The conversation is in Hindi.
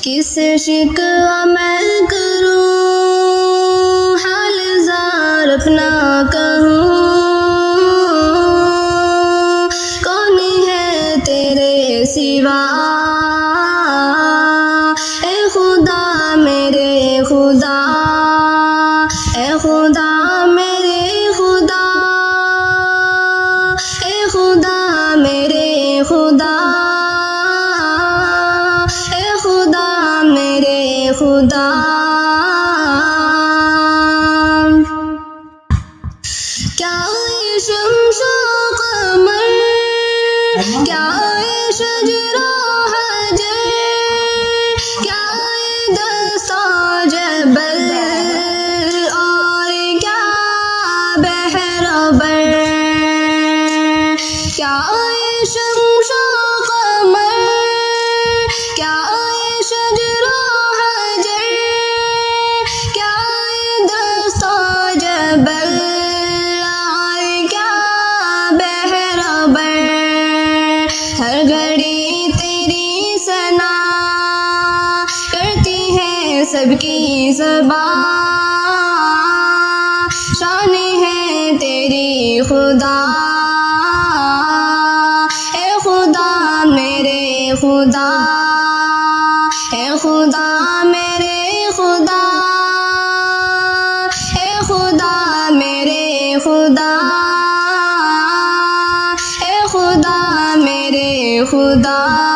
किससे शिकवा मैं करूं, हाल ज़ार अपना कहूं। कौन है तेरे सिवा, ए खुदा मेरे खुदा, ए खुदा मेरे खुदा, ए खुदा मेरे खुदा, ए खुदा मेरे खुदा। क्या ये शम्सो कमर, क्या ये शजरा हजर, क्या ये दस्ता जबल, और क्या बहरबर। क्या ये शम्सो कमर, क्या ये शजरा हजर, क्या ये दस्ता जबल, और क्या बहरबर। हर घड़ी तेरी सना करती है सबकी ज़बान, शान है तेरी खुदा, ए खुदा मेरे खुदा, ए खुदा मेरे खुदा, ए खुदा मेरे खुदा, ए खुदा मेरे खुदा।